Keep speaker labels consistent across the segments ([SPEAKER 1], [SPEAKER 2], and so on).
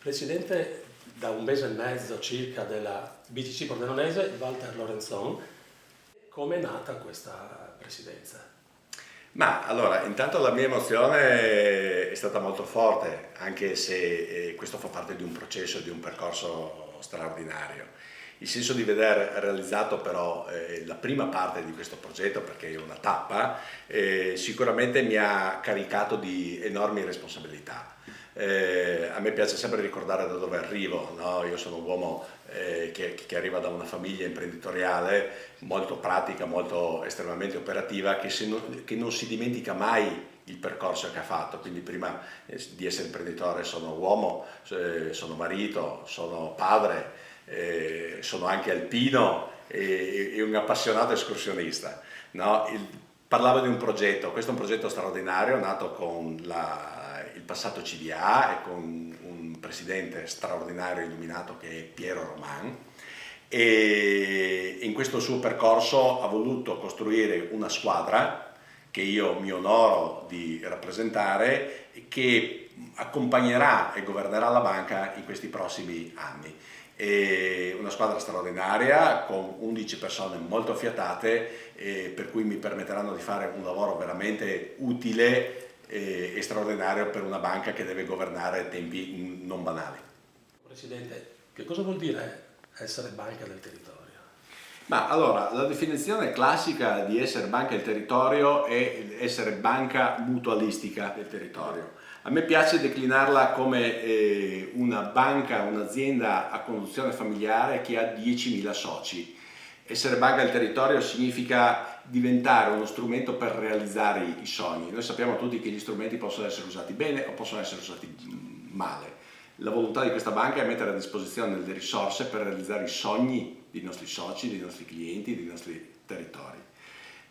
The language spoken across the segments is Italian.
[SPEAKER 1] presidente da un mese e mezzo circa della BCC Pordenonese, Walter Lorenzon. Come è nata questa presidenza?
[SPEAKER 2] Ma allora, intanto la mia emozione è stata molto forte, anche se questo fa parte di un processo, di un percorso straordinario. Il senso di veder realizzato però la prima parte di questo progetto, perché è una tappa, sicuramente mi ha caricato di enormi responsabilità. A me piace sempre ricordare da dove arrivo, no? Io sono un uomo che arriva da una famiglia imprenditoriale molto pratica, molto estremamente operativa, che non si dimentica mai il percorso che ha fatto. Quindi prima di essere imprenditore sono uomo, sono marito, sono padre, sono anche alpino e un appassionato escursionista, no? Parlavo di un progetto, questo è un progetto straordinario nato con il passato CDA e con un presidente straordinario illuminato che è Piero Roman, e in questo suo percorso ha voluto costruire una squadra che io mi onoro di rappresentare, che accompagnerà e governerà la banca in questi prossimi anni. E una squadra straordinaria con 11 persone molto affiatate, per cui mi permetteranno di fare un lavoro veramente utile e straordinario per una banca che deve governare tempi non banali.
[SPEAKER 1] Presidente, che cosa vuol dire essere banca del territorio?
[SPEAKER 2] Ma allora, la definizione classica di essere banca del territorio è essere banca mutualistica del territorio. A me piace declinarla come una banca, un'azienda a conduzione familiare che ha 10.000 soci. Essere banca del territorio significa diventare uno strumento per realizzare i sogni. Noi sappiamo tutti che gli strumenti possono essere usati bene o possono essere usati male. La volontà di questa banca è mettere a disposizione delle risorse per realizzare i sogni dei nostri soci, dei nostri clienti, dei nostri territori.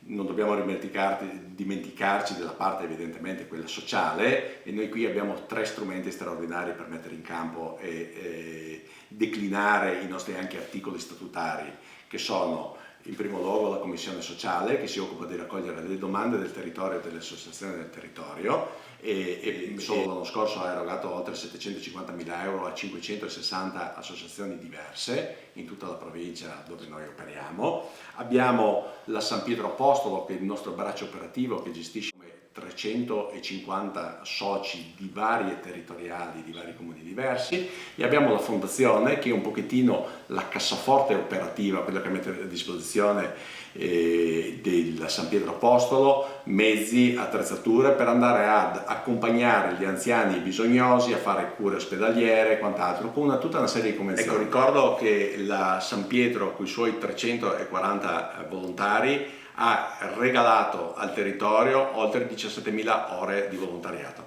[SPEAKER 2] Non dobbiamo dimenticarci della parte evidentemente quella sociale, e noi qui abbiamo 3 strumenti straordinari per mettere in campo e declinare i nostri anche articoli statutari, che sono in primo luogo la Commissione Sociale, che si occupa di raccogliere le domande del territorio e delle associazioni del territorio, e solo l'anno scorso ha erogato oltre 750.000 euro a 560 associazioni diverse in tutta la provincia dove noi operiamo. Abbiamo la San Pietro Apostolo, che è il nostro braccio operativo, che gestisce 350 soci di varie territoriali, di vari comuni diversi, e abbiamo la fondazione, che è un pochettino la cassaforte operativa, quella che mette a disposizione del San Pietro Apostolo mezzi, attrezzature per andare ad accompagnare gli anziani bisognosi a fare cure ospedaliere e quant'altro, con tutta una serie di convenzioni. Ecco, ricordo che la San Pietro, con i suoi 340 volontari, ha regalato al territorio oltre 17.000 ore di volontariato.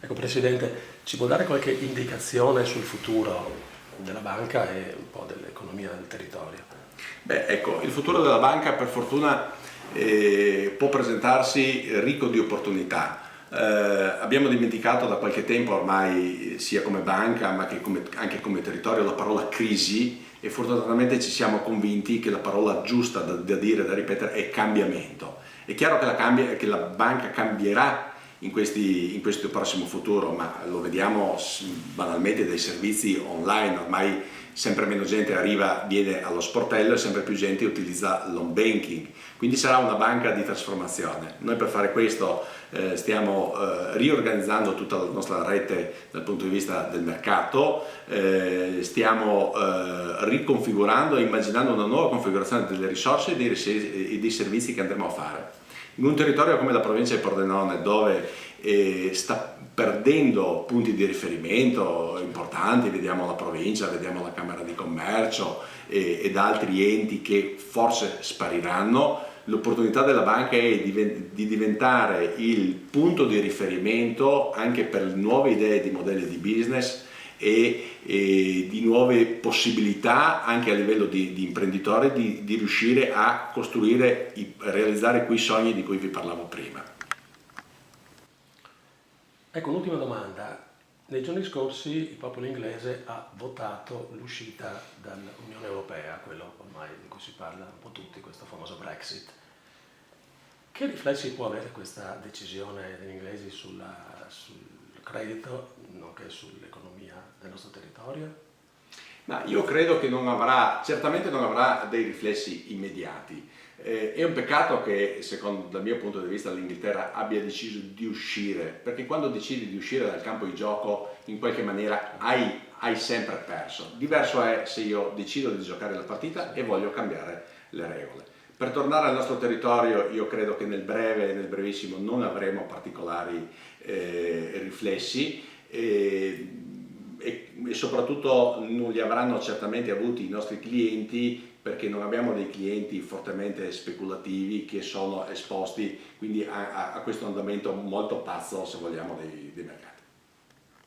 [SPEAKER 1] Ecco Presidente, ci può dare qualche indicazione sul futuro della banca e un po' dell'economia del territorio?
[SPEAKER 2] Beh, ecco, il futuro della banca per fortuna può presentarsi ricco di opportunità. Abbiamo dimenticato da qualche tempo ormai, sia come banca ma che anche come territorio, la parola crisi, e fortunatamente ci siamo convinti che la parola giusta da dire, da ripetere, è cambiamento. È chiaro che la banca cambierà in questo prossimo futuro, ma lo vediamo banalmente dai servizi online. Ormai sempre meno gente viene allo sportello e sempre più gente utilizza l'home banking, quindi sarà una banca di trasformazione. Noi per fare questo stiamo riorganizzando tutta la nostra rete dal punto di vista del mercato, stiamo riconfigurando e immaginando una nuova configurazione delle risorse e dei servizi che andremo a fare. In un territorio come la provincia di Pordenone, dove sta perdendo punti di riferimento importanti, vediamo la provincia, vediamo la Camera di Commercio ed altri enti che forse spariranno, l'opportunità della banca è di diventare il punto di riferimento anche per nuove idee di modelli di business e di nuove possibilità anche a livello di imprenditori di riuscire a costruire, realizzare quei sogni di cui vi parlavo prima.
[SPEAKER 1] Ecco, un'ultima domanda. Nei giorni scorsi il popolo inglese ha votato l'uscita dall'Unione Europea, quello ormai di cui si parla un po' tutti, questo famoso Brexit. Che riflessi può avere questa decisione degli inglesi sul credito, nonché sull'economia nel nostro territorio?
[SPEAKER 2] Ma io credo che certamente non avrà dei riflessi immediati. È un peccato che, secondo dal mio punto di vista, l'Inghilterra abbia deciso di uscire, perché quando decidi di uscire dal campo di gioco, in qualche maniera hai sempre perso. Diverso è se io decido di giocare la partita e voglio cambiare le regole. Per tornare al nostro territorio, io credo che nel breve e nel brevissimo non avremo particolari riflessi. E soprattutto non li avranno certamente avuti i nostri clienti, perché non abbiamo dei clienti fortemente speculativi che sono esposti quindi a questo andamento molto pazzo, se vogliamo, dei mercati.